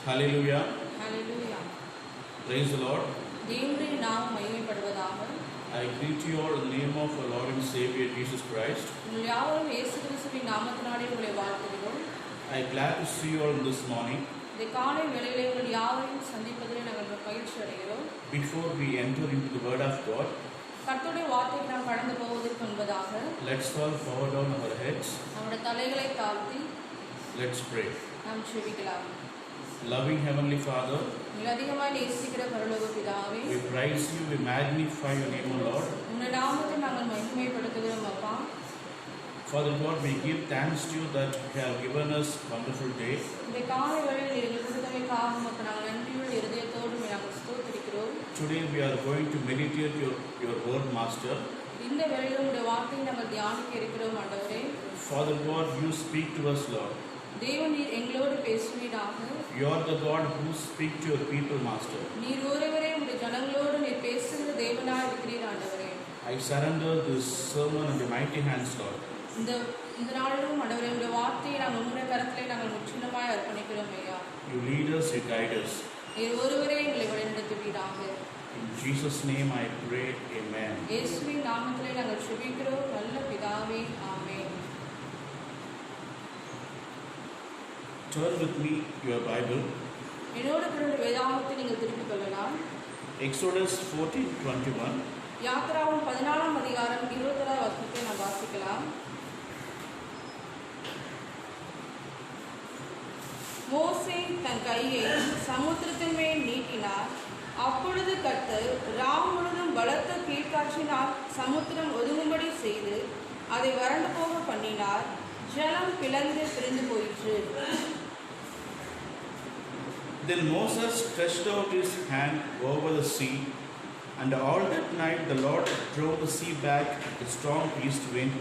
Hallelujah. Hallelujah. Praise the Lord. தேவனுடைய நாமம் மகிமைப்படுவதாக. I greet you all in the name of our Lord and Savior Jesus Christ. உங்கள் யாவரும் இயேசு கிறிஸ்துவின் நாமத்தினாலே உங்களை வாழ்த்துகிறோம். I am glad to see you all this morning. இந்த காலை வேளையிலே உங்கள் யாவரையும் சந்திப்பதிலே நாங்கள் மகிழ்ச்சி அடைகிறோம். Before we enter into the Word of God, கர்த்தருடைய வார்த்தைக்கு நாம் கடந்து போவதற்கு முன்பதாக let's all bow down our heads. நம்முடைய தலைகளை தாழ்த்தி Let's pray. நாம் ஜெபிக்கலாம். Loving Heavenly Father, உங்களை அதிகமாக நேசிக்கிற பரலோக பிதாவே, we praise you, we magnify your name, O Lord. உங்கள் நாமத்தை நாங்கள் மகிமைப்படுத்துகிறோம் அப்பா. Father God, we give thanks to you that you have given us a wonderful day. இந்த காலை வேளையில் எங்கள் கொடுத்தமைக்காக உமக்கு நாங்கள் நன்றியுள்ள இருதயத்தோடு நாங்கள் ஸ்தோத்திரிக்கிறோம். Today we are going to meditate your word, Master. இந்த வேளையில் உங்களுடைய வார்த்தையை நாங்கள் தியானிக்க இருக்கிறோம் ஆண்டவரே. Father God, you speak to us, Lord. தேவன் நீர் எங்களோடு பேசுவீராக. You are the God who speak to your people, Master. நீர் ஒருவரே உங்களுடைய ஜனங்களோடு நீர் பேசுகிற தேவனாய் இருக்கிறீர் ஆண்டவரே. I surrender this sermon in the mighty hands, Lord. இந்த நாளிலும் ஆண்டவரே உங்களுடைய வார்த்தையை நாங்கள் உங்களுடைய கரத்திலே நாங்கள் முற்றிலுமாய் அர்ப்பணிக்கிறோம் ஐயா. You lead us, you guide us. நீர் ஒருவரே எங்களை வழிநடத்துவீராக. In Jesus' name I pray, Amen. இயேசுவின் நாமத்திலே நாங்கள் ஜெபிக்கிறோம் நல்ல பிதாவே, ஆமென். Turn with me your Bible. என்னோடு கூட வேதாகமத்தை நீங்கள் திருப்பிக் கொள்ளலாம். Exodus 14:21. யாத்திராவும் 14ஆம் அதிகாரம் 21ஆம் வசனத்தை நாம் வாசிக்கலாம். மோசே தன் கையை சமுத்திரத்தின் மேல் நீட்டினார். அப்பொழுது கர்த்தர் ராம் முழுதும் பலத்த கீழ்காற்றினால் சமுத்திரம் ஒதுங்கும்படி செய்து அதை வறண்டு போக பண்ணினார். ஜலம் பிளந்து பிரிந்து போயிற்று. Then Moses stretched out his hand over the sea, and all that night the Lord drove the sea back with a strong east wind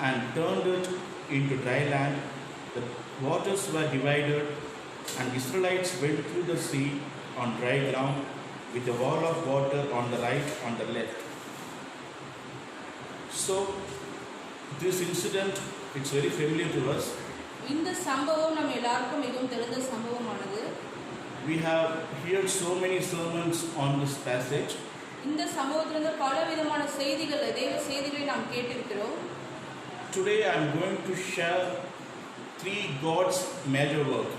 and turned it into dry land. The waters were divided, and Israelites went through the sea on dry ground with a wall of water on the right and the left. So this incident, it's very familiar to us. இந்த சம்பவம் நம்ம எல்லாருக்கும் மிகவும் தெரிந்த சம்பவமானது. We have heard so many sermons on this passage. இந்த சம்பவத்திலிருந்து பல விதமான செய்திகள், தேவ செய்திகளை நாம் கேட்டிருக்கிறோம். Today I am going to share three God's major work.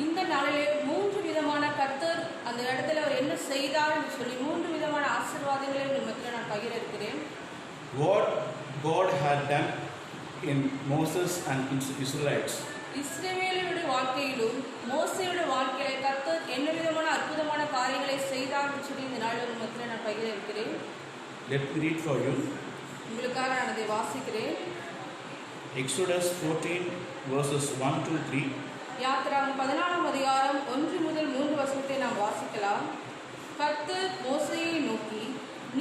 இந்த நாளிலே மூன்று விதமான கர்த்தர் அந்த இடத்துல அவர் என்ன செய்தார் என்று சொல்லி மூன்று விதமான ஆசீர்வாதங்களை உங்கள் மத்தியில் நான் பகிர இருக்கிறேன். What God had done in Moses and Israelites. இஸ்ரவேலருடைய வாழ்க்கையிலும் மோசேயுடைய வாழ்க்கையில கர்த்தர் என்ன விதமான அற்புதமான காரியங்களை செய்தார் என்று சொல்லி இந்த நாளில் உங்கள் மத்தியில் நான் பகிர இருக்கிறேன். Let me read for you. உங்களுக்காக நான் அதை வாசிக்கிறேன். Exodus 14 verses 1 to 3. யாத்திராவும் 14ஆம் அதிகாரம் 1 முதல் 3 வசனத்தை நாம் வாசிக்கலாம். கர்த்தர் மோசேயை நோக்கி,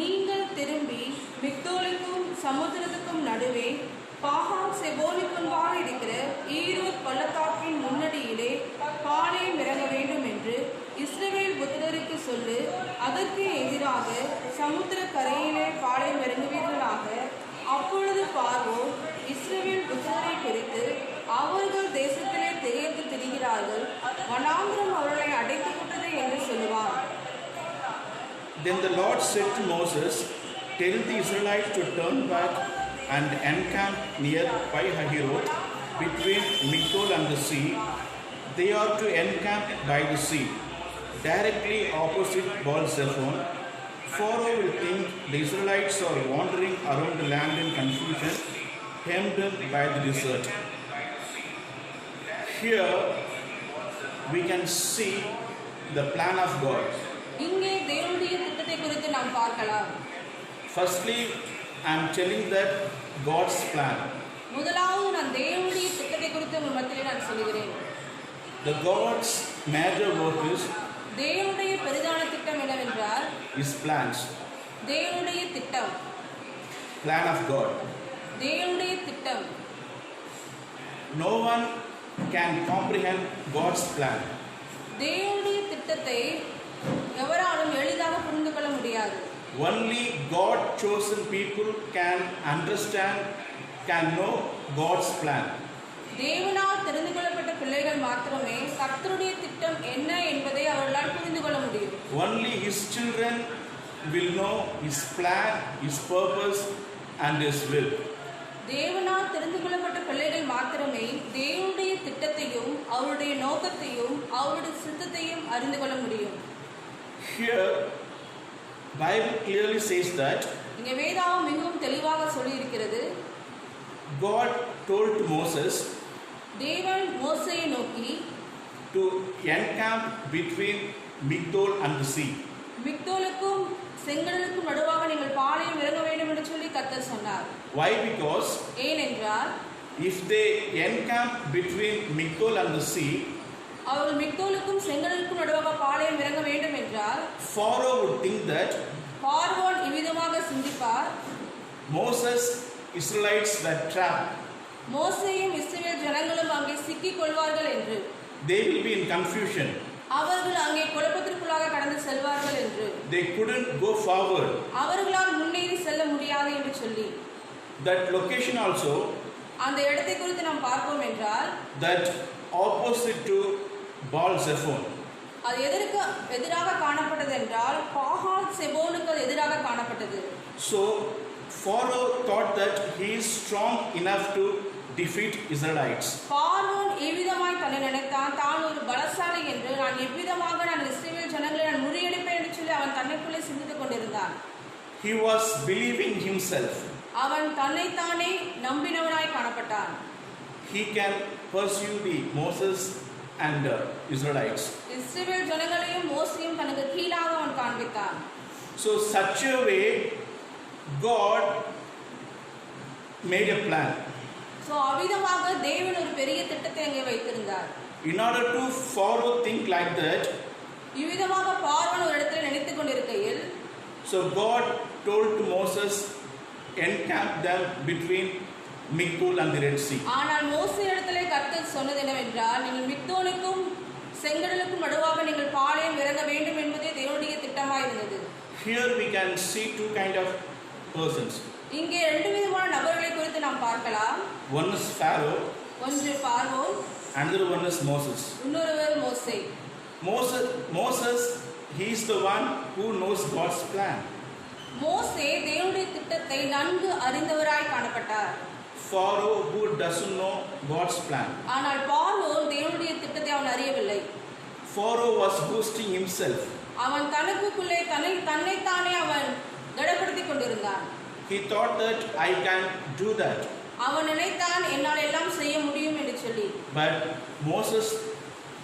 நீங்கள் திரும்பி மிக்தோலுக்கும் சமுத்திரத்துக்கும் நடுவே பாகால் செபோனுக்கு முன்பாக இருக்கிற ஈரோத் பள்ளத்தாக்கின் முன்னடியிலே பாளையம் இறங்க வேண்டும் என்று இஸ்ரவேல் புத்திரருக்கு சொல்லு. அதற்கு எதிராக சமுத்திர கரையிலே பாளையம் இறங்குவீர்களாக. அப்பொழுது பார்வோன் இஸ்ரவேல் புத்திரரை குறித்து, அவர்கள் தேசத்திலே திகைத்து திரிகிறார்கள், வனாந்திரம் அவர்களை அடைத்து விட்டது என்று சொல்லுவார். Then the Lord said to Moses, tell the Israelites to turn back and encamp near Pi-hahiroth between Migdol and the sea. They are to encamp by the sea, directly opposite Baal-zephon. Pharaoh will think the Israelites are wandering around the land in confusion, hemmed in by the desert. Here we can see the plan of God. இங்கே தேவனுடைய திட்டத்தை குறித்து நாம் பார்க்கலாம். Firstly, I am telling that God's plan. முதலாவது நான் தேவனுடைய திட்டத்தை குறித்து உங்கள் மத்தியிலே நான் சொல்கிறேன். The God's major work is தேவனுடைய பெரிதான திட்டம் என்னவென்றால் His plans. தேவனுடைய திட்டம். Plan of God. தேவனுடைய திட்டம். No one can comprehend God's plan. தேவனுடைய திட்டத்தை எவராலும் எளிதாக புரிந்து கொள்ள முடியாது. Only God chosen people can understand, can know God's plan. தேவனால் தெரிந்து கொள்ளப்பட்ட பிள்ளைகள் மாத்திரமே கர்த்தருடைய திட்டம் என்ன என்பதை அவர்களால் புரிந்து கொள்ள முடியும். Only his children will know his plan, his purpose and his will. தேவனால் தெரிந்து கொள்ளப்பட்ட பிள்ளைகள் மாத்திரமே தேவனுடைய திட்டத்தையும் அவருடைய நோக்கத்தையும் அவருடைய சித்தத்தையும் அறிந்து கொள்ள முடியும். Here Bible clearly says that இங்கே வேதாகம் மிகவும் தெளிவாக சொல்லி இருக்கிறது. God told Moses தேவன் மோசேயை நோக்கி to encamp between Migdol and the sea. மிக்தோலுக்கும் செங்கடலுக்கும் நடுவாக நீங்கள் பாளையம் இறங்க வேண்டும் என்று சொல்லி கர்த்தர் சொன்னார். Why? Because ஏனென்றால் if they encamp between Migdol and the sea, அவர்கள் மிக்தோலுக்கும் செங்கடலுக்கும் நடுவாக பாளையம் இறங்க வேண்டும் என்றால் Pharaoh would think that பார்வோன் இவ்விதமாக சிந்திப்பார், Moses, Israelites were trapped. மோசேயும் இஸ்ரவேல் ஜனங்களும் அங்கே சிக்கிக் கொள்வார்கள் என்று. They will be in confusion. அவர்கள் அங்கே குழப்பத்திற்குள்ளாக கடந்து செல்வார்கள் என்று. They couldn't go forward. அவர்களால் முன்னேறி செல்ல முடியாது என்று சொல்லி. That location also, அந்த இடத்தை குறித்து நாம் பார்ப்போம் என்றால் that opposite to Baal Zephon. அது எதிராக காணப்பட்டது என்றால் பாகால் செபோனுக்கு அது எதிராக காணப்பட்டது. So Pharaoh thought that he is strong enough to defeat Israelites. பார்வோன் எவ்விதமாய் தன்னை நினைத்தான், தான் ஒரு பலசாலி என்று, நான் எவ்விதமாக நான் இஸ்ரவேல் ஜனங்களை நான் முறியடிப்பேன் என்று சொல்லி அவன் தன்னைக்குள்ளே சிந்தித்துக் கொண்டிருந்தான். He was believing himself. அவன் தன்னைத்தானே நம்பினவனாய் காணப்பட்டான். He can pursue the Moses and Israelites. இஸ்ரவேல் ஜனங்களையும் மோசேயும் தனக்கு கீழாக அவன் காண்பித்தான். So such a way God made a plan. So அவ்விதமாக தேவன் ஒரு பெரிய திட்டத்தை அங்கே வைத்திருந்தார். In order to Pharaoh think like that, இவ்விதமாக பார்வோன் ஒரு இடத்தில் நினைத்துக் கொண்டிருக்கையில், so God told to Moses, encamp them between Migdol and the Red Sea. ஆனால் மோசே இடத்திலே கர்த்தர் சொன்னது என்னவென்றால், நீங்கள் மிக்தோலுக்கும் செங்கடலுக்கும் நடுவாக நீங்கள் பாளையம் இறங்க வேண்டும் என்பதே தேவனுடைய திட்டமாய் இருந்தது. Here we can see two kind of persons. இங்கே ரெண்டு விதமான நபர்களை குறித்து நாம் பார்க்கலாம். One is Pharaoh, ஒன்று பார்வோன், another one is Moses. இன்னொருவர் மோசே. Moses, he is the one who knows God's plan. மோசே தேவனுடைய திட்டத்தை நன்கு அறிந்தவராய் காணப்பட்டார். Pharaoh who doesn't know God's plan. ஆனால் பார்வோன் தேவனுடைய திட்டத்தை அவன் அறியவில்லை. Pharaoh was boasting himself. அவன் தனக்குள்ளே தன்னைத்தானே அவன் கடப்படுத்திக் கொண்டிருந்தான். He thought that I can do that. அவன் நினைத்தான் என்னால் எல்லாம் செய்ய முடியும் என்று சொல்லி. But Moses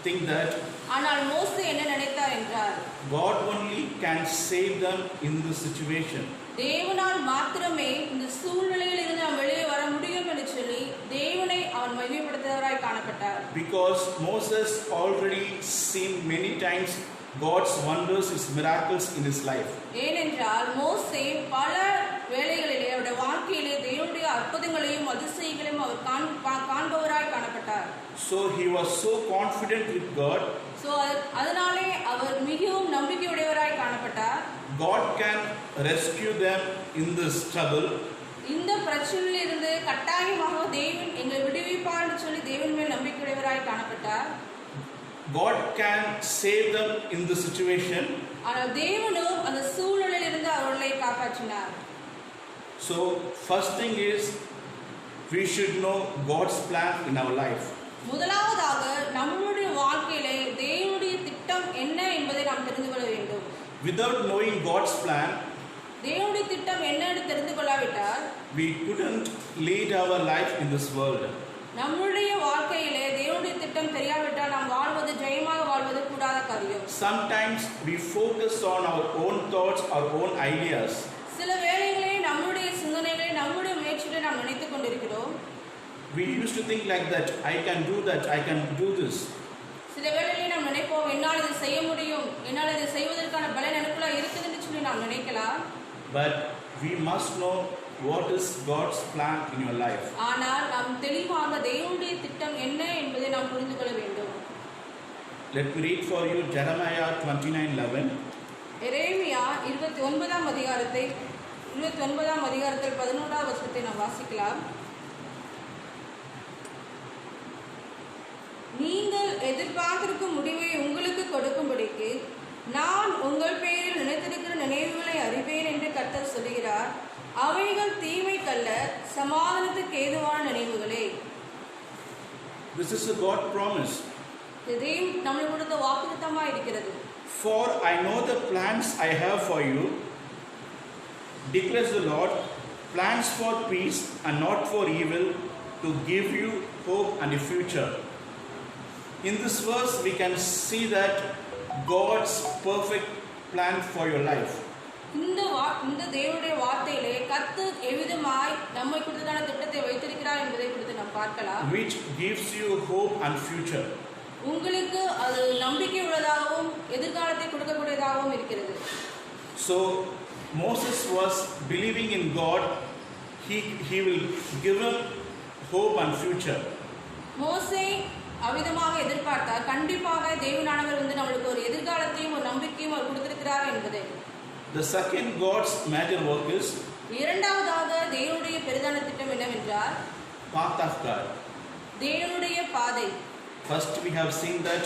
think that ஆனால் மோசே என்ன நினைத்தார் என்றால், God only can save them in this situation. தேவனால் மாத்திரமே இந்த சூழ்நிலையில் இருந்து நாம் வெளியே வர முடியும் என்று சொல்லி தேவனை அவன் மகிமைப்படுத்துவராய் காணப்பட்டார். Because Moses already seen many times God's wonders, His miracles in his life. ஏனென்றால் மோசே பல வேளைகளிலே அவருடைய வாழ்க்கையிலே தேவனுடைய அற்புதங்களையும் அதிசயங்களையும் அவர் காண்பவராய் காணப்பட்டார். So he was so confident with God. So அதனாலே அவர் மிகவும் நம்பிக்கையுடையவராய் காணப்பட்டார். God can rescue them in this trouble. இந்த பிரச்சனையில் இருந்து கட்டாயமாக தேவன் எங்களை விடுவிப்பார் என்று சொல்லி தேவன் மேல் நம்பிக்கையுடையவராய் காணப்பட்டார். God can save them in the situation. ஆனால் தேவனும் அந்த சூழ்நிலையில் இருந்து அவர்களை காப்பாற்றினார். So first thing is we should know God's plan in our life. முதலாவதாக நம்முடைய வாழ்க்கையிலே தேவனுடைய திட்டம் என்ன என்பதை நாம் தெரிந்து கொள்ள வேண்டும். Without knowing God's plan, தேவனுடைய திட்டம் என்ன என்று தெரிந்து கொள்ளாவிட்டால் we couldn't lead our life in this world. நம்முடைய வாழ்க்கையிலே தேவனுடைய திட்டம் தெரியாவிட்டால் நாம் வாழ்வது ஜெயமாக வாழ்வது கூடாத காரியம். Sometimes we focus on our own thoughts, our own ideas. சில வேளைகளிலே நம்முடைய சிந்தனைகளை நம்முடைய முயற்சிகளை நாம் நினைத்துக் கொண்டிருக்கிறோம். We used to think like that, I can do that, I can do this. சில வேளைகளிலே நாம் நினைப்போம், என்னால் இதை செய்ய முடியும், என்னால் இதை செய்வதற்கான பலன் எனக்குள்ள இருக்குது என்று சொல்லி நாம் நினைக்கலாம். But we must know what is God's plan in your life. ஆனால் நாம் தெளிவாக தேவனுடைய திட்டம் என்ன என்பதை நாம் புரிந்து கொள்ள வேண்டும். Let me read for you Jeremiah 29:11. எரேமியா 29ஆம் அதிகாரத்தில் 11வது வசனத்தை நாம் வாசிக்கலாம். நீ எதிர்பார்த்திருக்கும் முடிவை உங்களுக்கு கொடுக்கும்படிக்கு நான் உங்கள் பேரில் நினைத்திருக்கிற நினைவுகளை அறிவேன் என்று கர்த்தர் சொல்கிறார். அவைகள் தீமைக்கல்ல, சமாதானத்துக்கு ஏதுவான நினைவுகளே. This is a God promise. இதையும் நம்மளுக்கு கொடுத்த வாக்குத்தத்தமாக இருக்கிறது. For I know the plans I have for you, declares the Lord, plans for peace and not for evil, to give you hope and a future. In this verse we can see that God's perfect plan for your life. இந்த தேவனுடைய வார்த்தையிலே கர்த்தர் எவ்விதமாய் நம்மை குறித்ததான திட்டத்தை வைத்திருக்கிறார் என்பதை குறித்து நாம் பார்க்கலாம். Which gives you hope and future. உங்களுக்கு அது நம்பிக்கை உள்ளதாகவும் எதிர்காலத்தை கொடுக்கக்கூடியதாகவும் இருக்கிறது. So Moses was believing in God. He will give him hope and future. மோசே அவிதமாக எதிர்பார்த்தார், கண்டிப்பாக தேவனானவர் நம்மளுக்கு ஒரு எதிர்காலத்தையும் ஒரு நம்பிக்கையும் அவர் கொடுத்திருக்கிறார் என்பதை. The second God's major work is, இரண்டாவதாக தேவனுடைய பெரிதான திட்டம் என்னவென்றால் path of God. தேவனுடைய பாதை. First we have seen that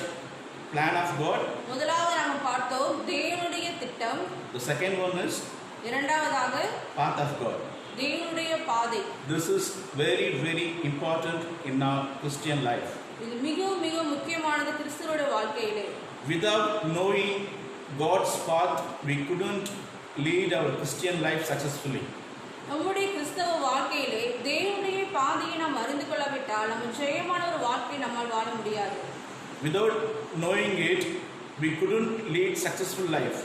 plan of God. முதலாவது நாம் பார்த்தோம் தேவனுடைய திட்டம். The second one is இரண்டாவதாக path of God. தேவனுடைய பாதை. This is very very important in our Christian life. இது மிகவும் மிக முக்கியமானது கிறிஸ்துவோட வாழ்க்கையிலே. Without knowing God's path, we couldn't lead our Christian life successfully. நம்முடைய கிறிஸ்தவ வாழ்க்கையிலே தேவனுடைய பாதையை நாம் அறிந்து கொள்ளாவிட்டால் நம்ம ஜெயமான ஒரு வாழ்க்கை நம்மால் வாழ முடியாது. Without knowing it, we couldn't lead successful life.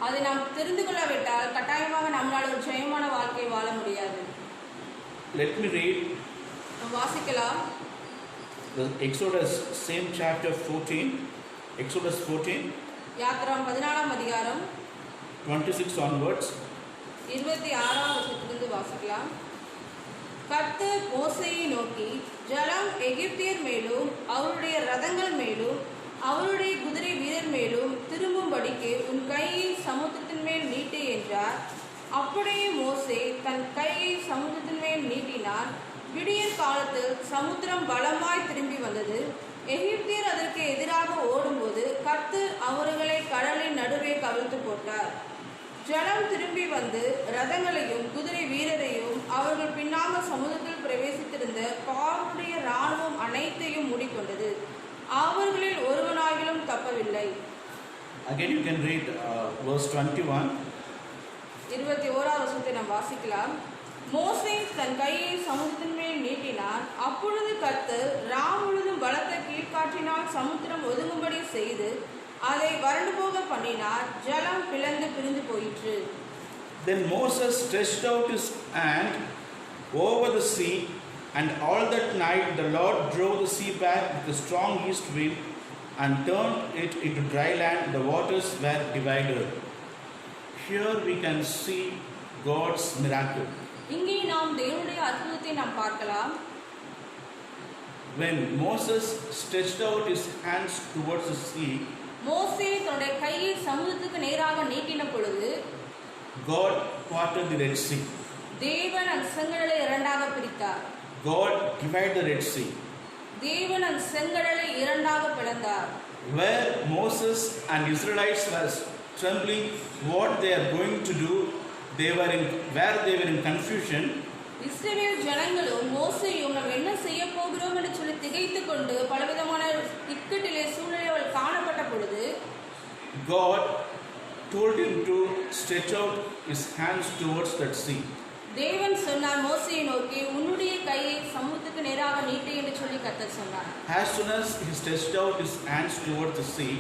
அதை நாம் தெரிந்து கொள்ளாவிட்டால் கட்டாயமாக நம்மால் ஒரு ஜெயமான வாழ்க்கை வாழ முடியாது. Let me read. நாம் வாசிக்கலாம். The Exodus, same chapter 14, Exodus 14. யாத்திராம் 14ஆம் அதிகாரம் 26 onwards. 26ஆம் வசனத்திலிருந்து வாசிக்கலாம். கர்த்தர் மோசேயை நோக்கி, ஜலம் எகிப்தியர் மேலும் அவருடைய ரதங்கள் மேலும் அவருடைய குதிரை வீரர் மேலும் திரும்பும்படிக்கு உன் கையை சமுத்திரத்தின் மேல் நீட்டு என்றார். அப்படியே மோசே தன் கையை சமுத்திரத்தின் மேல் நீட்டினார். விடியற் காலத்தில் சமுத்திரம் பலமாய் திரும்பி வந்தது. எகிப்தியர் அதற்கு எதிராக ஓடும்போது கர்த்தர் அவர்களை கடலின் நடுவே கவிழ்த்து போட்டார். ஜலம் திரும்பி வந்து ரதங்களையும் குதிரை வீரரையும் அவர்கள் பின்னாக சமுதிரத்தில் பிரவேசித்திருந்த பார்வோனுடைய இராணுவம் அனைத்தையும் மூடிக்கொண்டது. அவர்களில் ஒருவனாகிலும் தப்பவில்லை. Again you can read verse 21. 21ஆம் வசனத்தை நாம் வாசிக்கலாம். மோசே தன் கையை சமுத்திரத்தின் மேல் நீட்டினார். அப்பொழுது கர்த்தர் முழுதும் பலத்த கீழ்காற்றினால் சமுத்திரம் ஒதுங்கும்படி செய்து அதை வறண்டு போக பண்ணினார். ஜலம் பிளந்து பிரிந்து போயிற்று. Then Moses stretched out his hand over the sea, and all that night the Lord drove the sea back with a strong east wind and turned it into dry land. The waters were divided. Here we can see God's miracle. இங்கே நாம் தேவனுடைய அற்புதத்தை நாம் பார்க்கலாம். When Moses stretched out his hands towards the sea, மோசே தன்னுடைய கையை சமுத்திரத்துக்கு நேராக நீட்டின பொழுது God parted the Red Sea. தேவன் அந்த செங்கடலை இரண்டாக பிரித்தார். God divided the Red Sea. தேவன் அந்த செங்கடலை இரண்டாக பிளந்தார். Where Moses and Israelites were trembling what they are going to do, they were in confusion. இஸ்ரவேல் ஜனங்களும் மோசேயும் நாம் என்ன செய்ய போகிறோம் என்று சொல்லி திகைத்துக் கொண்டு பலவிதமான இக்கட்டிலே சூழ்நிலைகள் காணப்பட்ட பொழுது God told him to stretch out his hands towards that sea. தேவன் சொன்னார் மோசேயை நோக்கி, உன்னுடைய கையை சமுத்திரத்துக்கு நேராக நீட்டு என்று சொல்லி கர்த்தர் சொன்னார். As soon as he stretched out his hands towards the sea,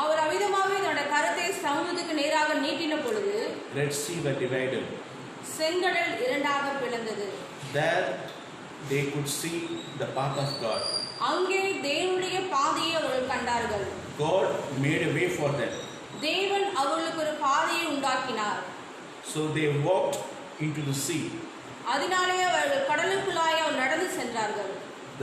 அவர் அவிதமாக தன்னுடைய கரத்தை சமுத்திரத்துக்கு நேராக நீட்டின பொழுது Red Sea were divided. செங்கடல் இரண்டாக பிளந்தது. There they could see the path of God. அங்கே தேவனுடைய பாதையை அவர்கள் கண்டார்கள். God made a way for them. தேவன் அவர்களுக்கு ஒரு பாதையை உண்டாக்கினார். So they walked into the sea. அதனாலே அவர்கள் கடலுக்குள்ளாய் நடந்து சென்றார்கள்.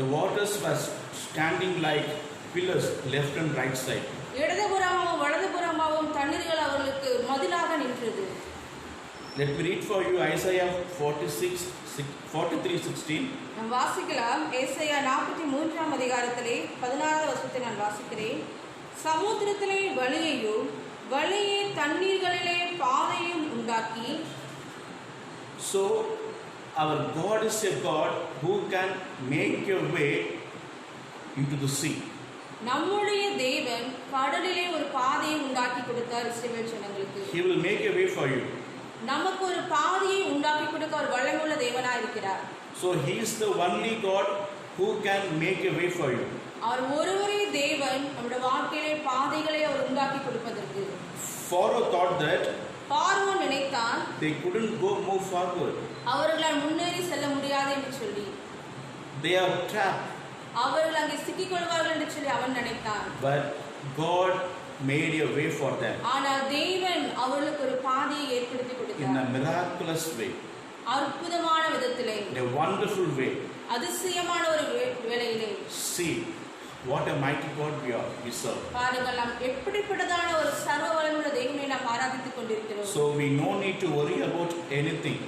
The waters were standing like pillars left and right side. இடதுபுறமாகவும் வலதுபுறமாகவும் தண்ணீர்கள் அவர்களுக்கு மதிலாக நின்றது. Let me read for you Isaiah 43:16. நாம் வாசிக்கலாம். ஏசாயா 43ஆம் அதிகாரத்திலே 16வது வசனத்தை நான் வாசிக்கிறேன். சமுத்திரத்திலே வழியையும் வழியே தண்ணீர்களிலே பாதையும் உண்டாக்கி. So our God is a God who can make a way into the sea. நம்முடைய தேவன் கடலிலே ஒரு பாதையை உண்டாக்கி கொடுத்தார் இஸ்ரவேல் ஜனங்களுக்கு. He will make a way for you. நமக்கு ஒரு பாதையை உண்டாக்கி கொடுக்க அவர் வல்லமையுள்ள தேவனாய் இருக்கிறார். So he is the only God who can make a way for you. அவர் ஒருவரே தேவன் நம்முடைய வாழ்க்கையிலே பாதைகளை அவர் உண்டாக்கி கொடுப்பதற்கு. Pharaoh thought that பார்வோன் நினைத்தான் they couldn't move forward. அவர்களால் முன்னேறி செல்ல முடியாது என்று சொல்லி. They are trapped. அவர்கள் அங்கே சிக்கிக் கொள்வார்கள் என்று சொல்லி அவன் நினைத்தான். But God made a way for them. ஆனால் தேவன் அவர்களுக்கு ஒரு பாதையை ஏற்படுத்தி கொடுத்தார். In a miraculous way. அற்புதமான விதத்திலே. In a wonderful way. அதிசயமான ஒரு வேளையிலே. See what a mighty God we serve. பாருங்கள், நாம் எப்படிப்பட்டதான ஒரு சர்வ வல்லமையுள்ள தேவனை நாம் ஆராதித்துக் கொண்டிருக்கிறோம். So we no need to worry about anything.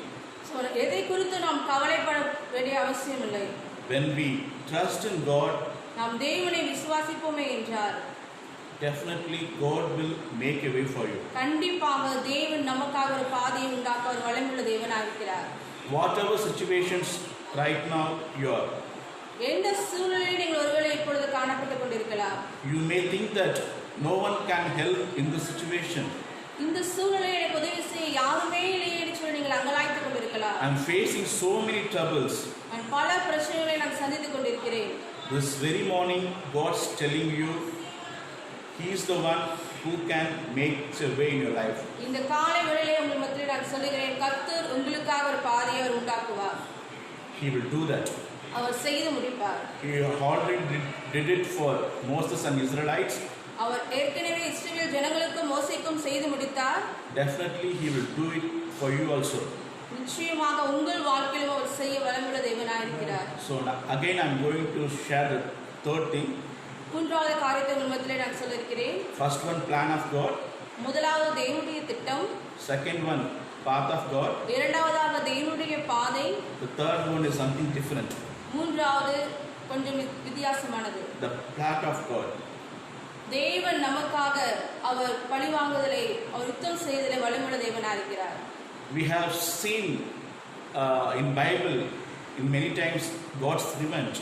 எதை குறித்து நாம் கவலைப்பட வேண்டிய அவசியம் இல்லை. When we trust in God, நாம் தேவனை விசுவாசிப்போமே என்றால் definitely God will make a way for you. கண்டிப்பாக தேவன் நமக்காக ஒரு பாதையை உண்டாக்க ஒரு வல்லமையுள்ள தேவனாக இருக்கிறார். Whatever situations right now you are, எந்த சூழ்நிலையில் நீங்கள் ஒருவேளை இப்பொழுது காணப்பட்டுக் கொண்டிருக்கலாம். you may think that no one can help in this situation. இந்த சூழ்நிலையில் எனக்கு உதவி செய்ய யாருமே இல்லையே என்று சொல்லி நீங்கள் அங்கலாய்த்துக் கொண்டிருக்கலாம். I am facing so many troubles. நான் பல பிரச்சனைகளை நான் சந்தித்துக் கொண்டிருக்கிறேன். This very morning God's telling you He is the one who can make a way in your life. இந்த காலை வேளையிலே உங்கள் மத்தியில் நான் சொல்லுகிறேன், கர்த்தர் உங்களுக்காக ஒரு பாதையை அவர் உண்டாக்குவார். He will do that. அவர் செய்து முடிப்பார். He already did it for Moses and Israelites. அவர் ஏற்கனவே இஸ்ரவேல் ஜனங்களுக்கும் மோசேக்கும் செய்து முடித்தார். Definitely He will do it for you also. நிச்சயமாக உங்கள் வாழ்க்கையிலும் அவர் செய்ய வல்லமையுள்ள தேவனாய் இருக்கிறார். So again I am going to share the third thing. மூன்றாவது காரியத்தை உங்கள் மத்தியில் நான் சொல்ல இருக்கிறேன். First one, plan of God. முதலாவது தேவனுடைய திட்டம். Second one, path of God. இரண்டாவதாக தேவனுடைய பாதை. The third one is something different. மூன்றாவது கொஞ்சம் வித்தியாசமானது. The path of God. தேவன் நமக்காக அவர் பழிவாங்குதலை அவர் யுத்தம் செய்தலை வல்லமையுள்ள தேவனாய் இருக்கிறார். We have seen in Bible in many times God's revenge.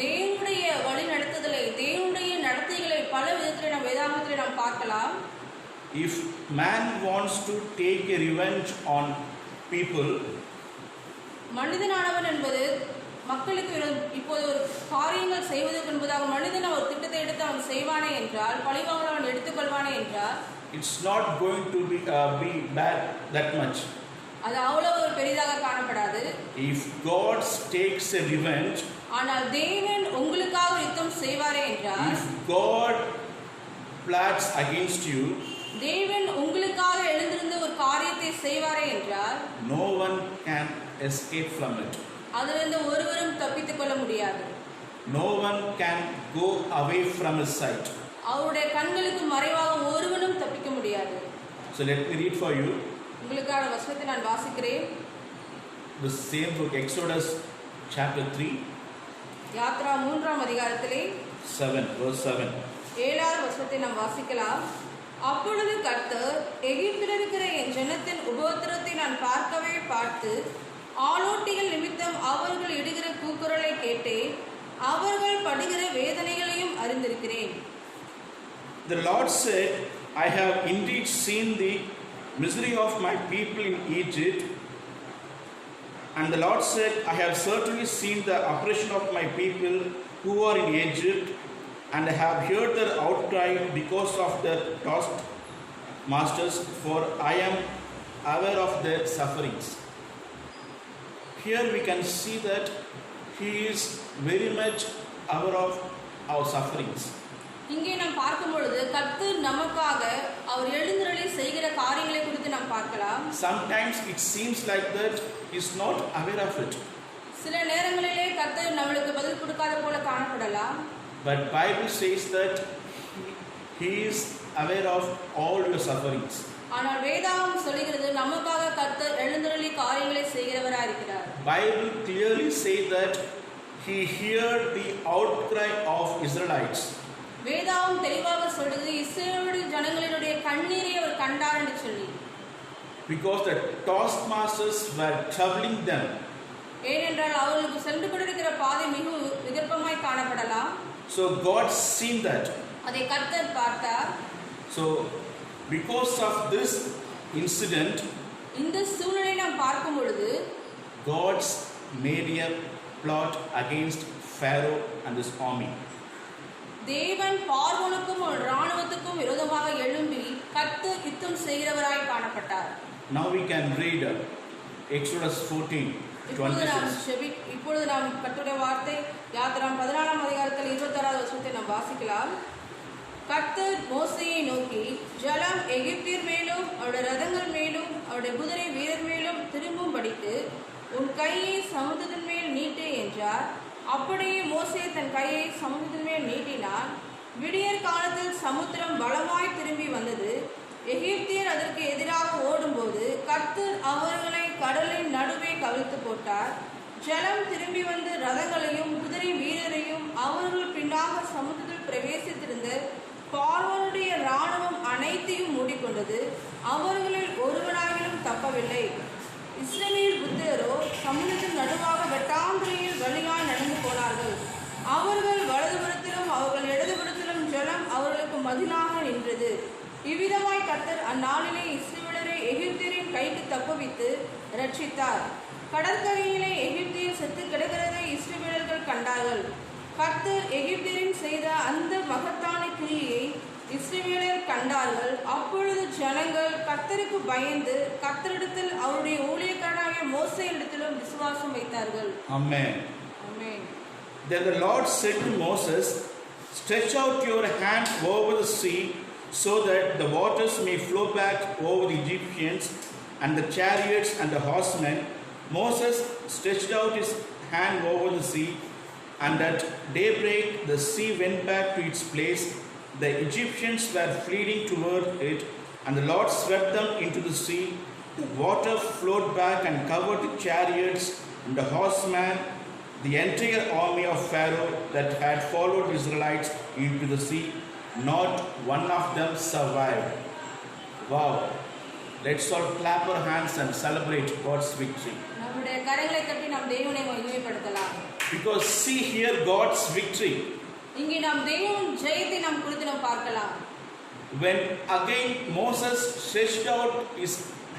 தேவனுடைய வழி நடத்துதலை தேவனுடைய நடத்தைகளை பல விதத்தில் நாம் வேதாகமத்தில் நாம் பார்க்கலாம். If man wants to take a revenge on people, மனிதனானவன் என்பது மக்களுக்கு இப்போது ஒரு காரியங்கள் செய்வதற்கு என்பதாக மனிதன் ஒரு திட்டத்தை எடுத்து அவன் செய்வானே என்றால், பழிவாங்கல் அவன் எடுத்துக்கொள்வானே என்றால், it's not going to be bad that much. அது அவ்வளவு ஒரு பெரிதாக காணப்படாது. If God takes a revenge, ஆனால் தேவன் உங்களுக்காக யுத்தம் செய்வாரே என்றால், if God plots against you, தேவன் உங்களுக்காக எழுந்திருந்து ஒரு காரியத்தை செய்வாரே என்றால், no one can escape from it. அதிலிருந்து ஒருவரும் தப்பித்துக் கொள்ள முடியாது. No one can go away from His sight. அவருடைய கண்களுக்கு மறைவாக ஒருவனும் தப்பிக்க முடியாது. So let me read for you. உங்களுக்கான வசனத்தை நான் வாசிக்கிறேன். The same book, Exodus chapter 3. Yatra 3ஆம் அதிகாரத்திலே 7, verse 7. 7வது வசனத்தை நாம் வாசிக்கலாம். அப்பொழுது கர்த்தர் எகிப்தில் இருக்கிற என் ஜனத்தின் உபத்திரத்தை நான் பார்க்கவே பார்த்து, ஆளோட்டிகள் நிமித்தம் அவர்கள் இடுகிற கூக்குரலை கேட்டேன், அவர்கள் படுகிற வேதனைகளையும் அறிந்திருக்கிறேன். The Lord said, I have indeed seen the misery of my people in Egypt. And the Lord said, I have certainly seen the oppression of my people who are in Egypt, and I have heard their outcry because of their taskmasters, for I am aware of their sufferings. Here we can see that He is very much aware of our sufferings. இங்கே நாம் பார்க்கும் பொழுது கர்த்தர் நமக்காக அவர் எழுந்தருளி செய்கிற காரியங்களை குறித்து நாம் பார்க்கலாம். Sometimes it seems like that He is not aware of it. சில நேரங்களிலே கர்த்தர் நம்மளுக்கு பதில் கொடுக்காத போல காணப்படலாம். But Bible says that He is aware of all your sufferings. ஆனால் வேதாகம் சொல்லுகிறது நமக்காக கர்த்தர் எழுந்தருளி காரியங்களை செய்கிறவராய் இருக்கிறார். Bible clearly says that he heard the outcry of Israelites. வேதாகம் தெளிவாக சொல்லுது இஸ்ரவேல் ஜனங்களினுடைய கண்ணீரை அவர் கண்டார் என்று சொல்லி. Because the taskmasters were troubling them. ஏனென்றால் அவர்களுக்கு சென்று கொண்டிருக்கிற பாதை மிகவும் விகற்பமாய் காணப்படலாம். So God seen that. அதை கர்த்தர் பார்த்தார். So because of this incident, இந்த சூழ்நிலையை நாம் பார்க்கும் பொழுது God's made a plot against Pharaoh and his army. தேவன் பார்வோனுக்கும் ராணுவத்துக்கும் விரோதமாக எழும்பி கர்த்தர் யுத்தம் செய்கிறவராய் காணப்பட்டார். Now we can read Exodus 14:26. இப்பொழுது நாம் கர்த்தருடைய வார்த்தை யாத்திராம் 14ஆம் அதிகாரத்தில் 26வது வசனத்தை நாம் வாசிக்கலாம். கர்த்தர் மோசேயை நோக்கி, ஜலம் எகிப்தியர் மேலும் அவருடைய ரதங்கள் மேலும் அவருடைய குதிரை வீரர் மேலும் திரும்பும்படிக்கு உன் கையை சமுத்திரத்தின் மேல் நீட்டு என்றார். அப்படியே மோசே தன் கையை சமுத்திரத்தின் மேல் நீட்டினான். விடியற் காலத்தில் சமுத்திரம் பலமாய் திரும்பி வந்தது. எகிப்தியர் அதற்கு எதிராக ஓடும்போது கர்த்தர் அவர்களை கடலின் நடுவே கவிழ்த்து போட்டார். ஜலம் திரும்பி வந்து ரதங்களையும் குதிரை வீரரையும் அவர்கள் பின்னாக சமுத்திரத்தில் பிரவேசித்திருந்த பார்வோனுடைய இராணுவம் அனைத்தையும் மூடிக்கொண்டது. அவர்களில் ஒருவனாகிலும் தப்பவில்லை. இஸ்ரவேல் புத்திரரோ சமுத்திரத்தின் நடுவாக வெட்டாந்திரையில் வழியாய் நடந்து போனார்கள். அவர்கள் வலதுபுறத்திலும் அவர்கள் இடதுபுறத்திலும் ஜலம் அவர்களுக்கு மதிலாக நின்றது. இவ்விதமாய் கர்த்தர் அந்நாளிலே இஸ்ரவேலரை எகிப்தியரின் கைக்கு தப்புவித்து ரட்சித்தார். கடற்கரையிலே எகிப்தியர் செத்து கிடக்கிறதை இஸ்ரவேலர்கள் கண்டார்கள். கர்த்தர் எகிப்தியரின் செய்த அந்த மகத்தான கிரியை இஸ்ரவேலர் கண்டார்கள். அப்பொழுது ஜனங்கள் கர்த்தருக்கு பயந்து கர்த்தரிடத்தில் அவருடைய ஊழியக்காரனாகிய மோசேயிடத்திலும் விசுவாசம் வைத்தார்கள். Amen. Amen. Then the Lord said to Moses, stretch out your hand over the sea so that the waters may flow back over the Egyptians and the chariots and the horsemen. Moses stretched out his hand over the sea, and at daybreak the sea went back to its place. The Egyptians were fleeing toward it, and the Lord swept them into the sea. The water flowed back and covered the chariots and the horsemen, the entire army of Pharaoh that had followed the Israelites into the sea. Not one of them survived. Wow. Let's all clap our hands and celebrate God's victory. நம்முடைய கரங்களை தட்டி நாம் தேவனை மகிமைப்படுத்தலாம். Because see here God's victory. இங்கே நாம் தேவன் ஜெயத்தை நாம் குறித்து நாம் பார்க்கலாம். When again Moses stretched out his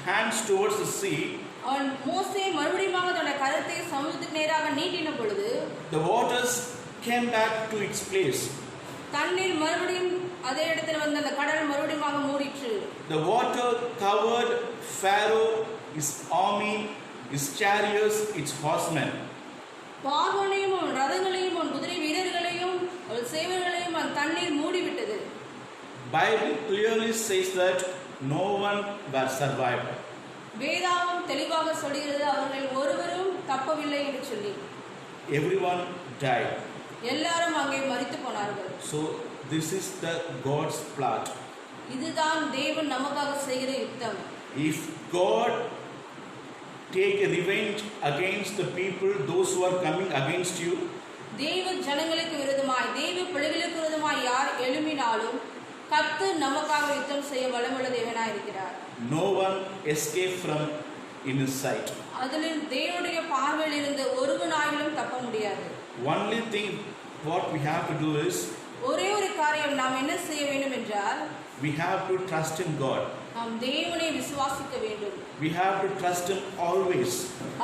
hands towards the sea, அவன் மோசே மறுபடியும் தன்னுடைய கரத்தை சமுத்திரத்துக்கு நேராக நீட்டின பொழுது the waters came back to its place. தண்ணீர் மறுபடியும் அதே இடத்தில் வந்து அந்த கடல் மறுபடியும் மூடிற்று. The water covered Pharaoh, his army, his chariots, its horsemen. பார்வோனையும் அவன் ரதங்களையும் அவன் குதிரை வீரர்களையும் அவன் சேவகர்களையும் அந்த தண்ணீர் மூடிவிட்டது. Bible clearly says that no one was survived. வேதாகம் தெளிவாக சொல்கிறது அவர்கள் ஒருவரும் தப்பவில்லை என்று சொல்லி. Everyone died. எல்லாரும் அங்கே மரித்து போனார்கள். So this is the God's plot. இதுதான் தேவன் நமக்காக செய்கிற யுத்தம். If God take a revenge against the people, those who are coming against you, தேவ ஜனங்களுக்கு விரோதமாய் தேவ பிள்ளைகளுக்கு விரோதமாய் யார் எழும்பினாலும் கர்த்தர் நமக்காக யுத்தம் செய்ய வல்லமுள்ள தேவனாய் இருக்கிறார். no one escape from in his sight. அதில் தேவனுடைய பார்வையில் இருந்து ஒருவனாயிலும் தப்ப முடியாது. Only thing what we have to do is ஒரே ஒரு காரியம் நாம் என்ன செய்ய வேண்டும் என்றால் we have to trust in God. நாம் தேவனை விசுவாசிக்க வேண்டும். We have to trust him always.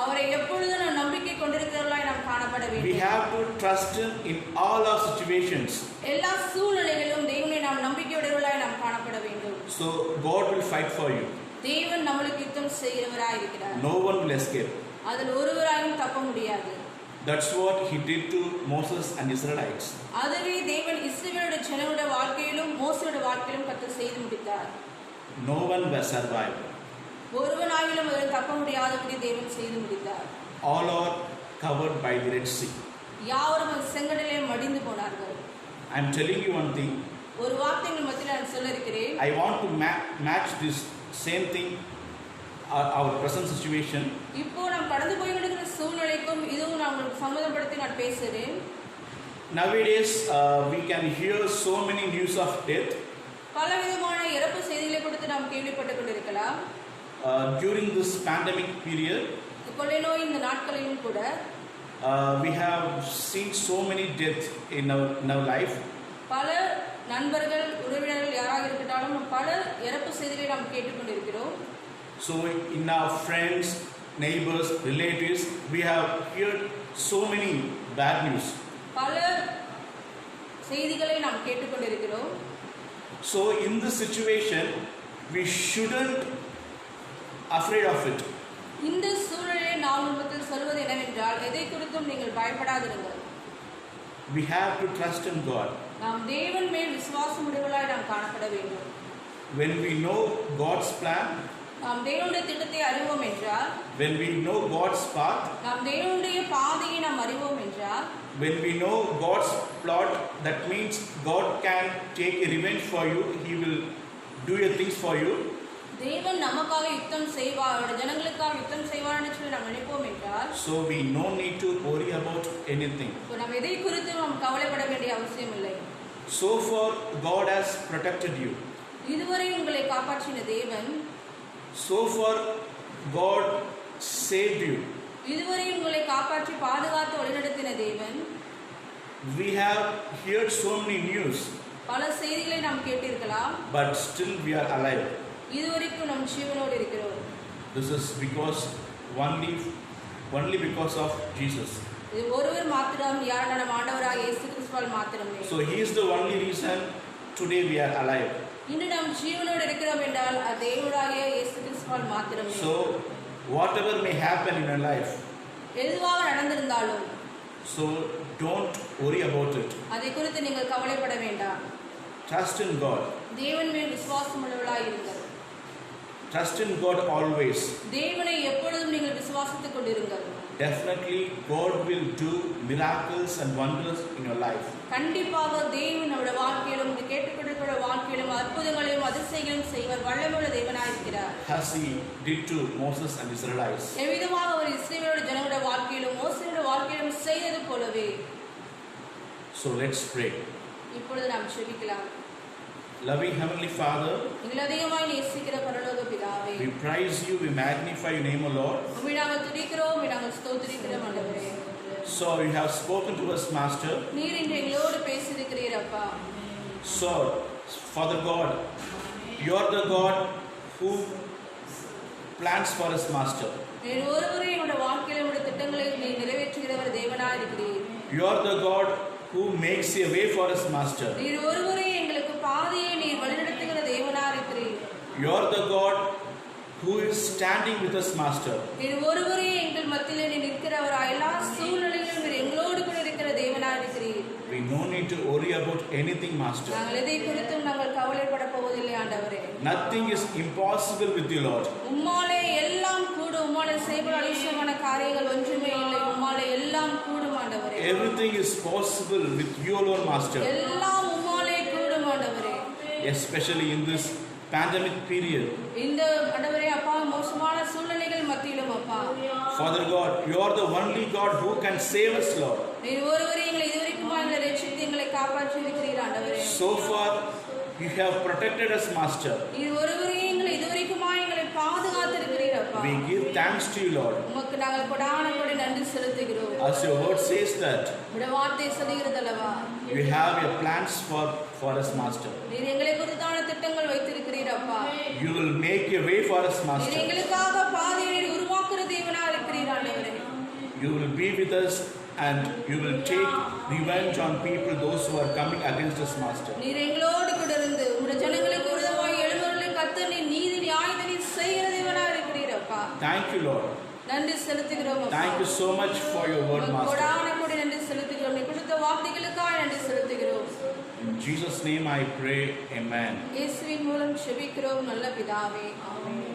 அவரை எப்பொழுதும் நாம் நம்பிக்கை கொண்டிருக்கிறவர்களாய் நாம் காணப்பட வேண்டும். We have to trust him in all our situations. எல்லா சூழ்நிலைகளிலும் தேவனை நாம் நம்பிக்கையுடையவர்களாய் நாம் காணப்பட வேண்டும். So God will fight for you. தேவன் நமக்கு யுத்தம் செய்கிறவராய் இருக்கிறார். No one will escape. அதில் ஒருவராயும் தப்ப முடியாது. That's what he did to Moses and Israelites. அதுவே தேவன் இஸ்ரவேலுடைய ஜனங்களுடைய வாழ்க்கையிலும் மோசேயுடைய வாழ்க்கையிலும் கர்த்தர் செய்து முடித்தார். No one will survive. ஒருவனாயிலும் அதில் தப்ப முடியாதபடி தேவன் செய்து முடித்தார். All are covered by the Red Sea. யாவரும் செங்கடலிலே மடிந்து போனார்கள். I am telling you one thing. ஒரு வார்த்தைகள் மத்தியில் நான் சொல்ல இருக்கிறேன். I want to match this Same thing, our present situation. இப்போ நாம் கடந்து போய் கொண்டிருக்கிற சூழ்நிலைக்கும் இதுவும் நான் உங்களுக்கு சம்மதப்படுத்தி நான் பேசுகிறேன். Nowadays, we can hear so many news of death. பலவிதமான இறப்பு செய்திகளை கொடுத்து நாம் கேள்விப்பட்டு கொண்டிருக்கலாம். During this pandemic period, கொள்ளை நோய் இந்த நாட்களிலும் கூட we have seen so many deaths in our life. பல நண்பர்கள் உறவினர்கள் யாராக இருக்கட்டாலும் பல இறப்பு செய்திகளை நாம் கேட்டுக்கொண்டிருக்கிறோம். So in our friends, neighbors, relatives, we have heard so many bad news. பல செய்திகளை நாம் கேட்டுக்கொண்டிருக்கிறோம். So in this situation, we shouldn't afraid of it. இந்த சூழலை நாம் உங்களுக்கு சொல்வது என்னவென்றால் எதை குறித்தும் நீங்கள் பயப்படாதிருங்கள். We have to trust in God. நாம் தேவன் மேல் விசுவாசம் உடையவர்களாய் நாம் காணப்பட வேண்டும். When we know God's plan, நாம் தேவனுடைய திட்டத்தை அறிவோம் என்றால், when we know God's path, நாம் தேவனுடைய பாதையை நாம் அறிவோம் என்றால், when we know God's plot, that means God can take a revenge for you. He will do your things for you. தேவன் நமக்காக யுத்தம் செய்வார், அவருடைய ஜனங்களுக்காக யுத்தம் செய்வார் என்று சொல்லி நாம் நினைப்போம் என்றால், So we no need to worry about anything. நாம் எதை குறித்து நாம் கவலைப்பட வேண்டிய அவசியம் இல்லை. So far God has protected you. இதுவரை உங்களை காப்பாற்றின தேவன், So far God saved you. இதுவரை உங்களை காப்பாற்றி பாதுகாத்து வழிநடத்தின தேவன். We have heard so many news, பல செய்திகளை நாம் கேட்டிருக்கலாம், but still we are alive. இதுவரைக்கும் நம் ஜீவனோடு இருக்கிறோம். This is because only because of Jesus. இது ஒருவர் மாத்திரம், யார் நம் ஆண்டவராக இயேசு கிறிஸ்துவால் மாத்திரமே. So he is the only reason today we are alive. இன்று நாம் ஜீவனோடு இருக்கிறோம் என்றால் அது தேவனாகிய இயேசு கிறிஸ்துவால் மாத்திரமே. So whatever may happen in your life, எதுவாக நடந்திருந்தாலும், so don't worry about it. அதை குறித்து நீங்கள் கவலைப்பட வேண்டாம். Trust in God. தேவன் மேல் விசுவாசம் உள்ளவர்களாய் இருங்கள். Trust in God always. தேவனை எப்பொழுதும் நீங்கள் விசுவாசித்துக் கொண்டிருங்கள். Definitely God will do miracles and wonders in your life. கண்டிப்பாக தேவன் நம்முடைய வாழ்க்கையிலும் இந்த கேட்டுக்கொண்டிருக்கிற வாழ்க்கையிலும் அற்புதங்களையும் அதிசயங்களையும் செய்வார். வல்லமையுள்ள தேவனாய் இருக்கிறார். As he did to Moses and Israelites. எவ்விதமாக அவர் இஸ்ரவேலுடைய ஜனங்களுடைய வாழ்க்கையிலும் மோசேயுடைய வாழ்க்கையிலும் செய்தது போலவே. So let's pray. இப்பொழுது நாம் ஜெபிக்கலாம். Loving Heavenly Father, எங்களை அதிகமாய் நேசிக்கிற பரலோக பிதாவே, we praise you, we magnify your name, O Lord. உம்மை நாங்கள் துதிக்கிறோம், உம்மை நாங்கள் ஸ்தோத்திரிக்கிறோம் ஆண்டவரே. So you have spoken to us, Master. நீர் இன்று எங்களோடு பேசியிருக்கிறீர் அப்பா. So, Father God, you are the God who plans for us, Master. நீர் ஒருவரே எங்களுடைய வாழ்க்கையில உம்முடைய திட்டங்களை நீர் நிறைவேற்றுகிறவர் தேவனாய் இருக்கிறீர். You are the God who makes a way for us, Master. நீர் ஒருவரே எங்களுக்கு பாதையை நீர் வழிநடத்துகிற தேவனாய் இருக்கிறீர். You are the God who is standing with us, Master. நீர் ஒருவரே எங்கள் மத்தியிலே நீர் நிற்கிறவராய் எல்லா சூழ்நிலைகளிலும் நீர் எங்களோடு கூட இருக்கிற தேவனாய் இருக்கிறீர். We no need to worry about anything, Master. நாங்கள் எதை குறித்தும் நாங்கள் கவலைப்பட போவதில்லை ஆண்டவரே. Nothing is impossible with you, Lord. உம்மாலே எல்லாம் கூடும். உம்மாலே செய்ய அதிசயமான காரியங்கள் ஒன்றுமே இல்லை. உம்மாலே எல்லாம் கூடும் ஆண்டவரே. Everything is possible with you alone, Master. எல்லாம் உம்மாலே கூடும் ஆண்டவரே. Especially in this pandemic period. இந்த ஆண்டவரே அப்பா மோசமான சூழ்நிலைகள் மத்தியிலும் அப்பா. Father God, you are the only God who can save us, Lord. நீர் ஒருவரே எங்களை இதுவரைக்கும் எங்களை ரட்சித்து எங்களை காப்பாற்றி இருக்கிறீர் ஆண்டவரே. So far you have protected us, Master. நீர் ஒருவரே எங்களை இதுவரைக்கும் எங்களை பாதுகாத்து இருக்கிறீர் அப்பா. We give thanks to you, Lord. உமக்கு நாங்கள் கொடான கொடி நன்றி செலுத்துகிறோம். As your word says that உம்முடைய வார்த்தை சொல்கிறது அல்லவா, you have your plans for us, Master. நீர் எங்களை குறித்தான திட்டங்கள் வைத்திருக்கிறீர் அப்பா. You will make a way for us, நீர் Master. எங்களுக்காக பாதையை உருவாக்குற தேவனா இருக்கிறீர் ஆண்டவரே. You will be with us and you will take revenge on people, those who are coming against us, Master. நீர் எங்களோடு கூட இருந்து உம்முடைய ஜனங்களுக்கு விரோதமாய் எழும்புகிறவர்களை கர்த்தர் நீர் நீதி நியாயத்தை நீர் செய்கிற தேவனா இருக்கிறீர் அப்பா. Thank you, Lord. நன்றி செலுத்துகிறோம் அப்பா. Thank you so much for your word, Master. கொடான கொடி நன்றி செலுத்துகிறோம். நீ கொடுத்த வார்த்தைகளுக்காக நன்றி செலுத்துகிறோம். In Jesus' name I pray, amen. இயேசுவின் மூலம் ஜெபிக்கிறோம் நல்ல பிதாவே, ஆமென்.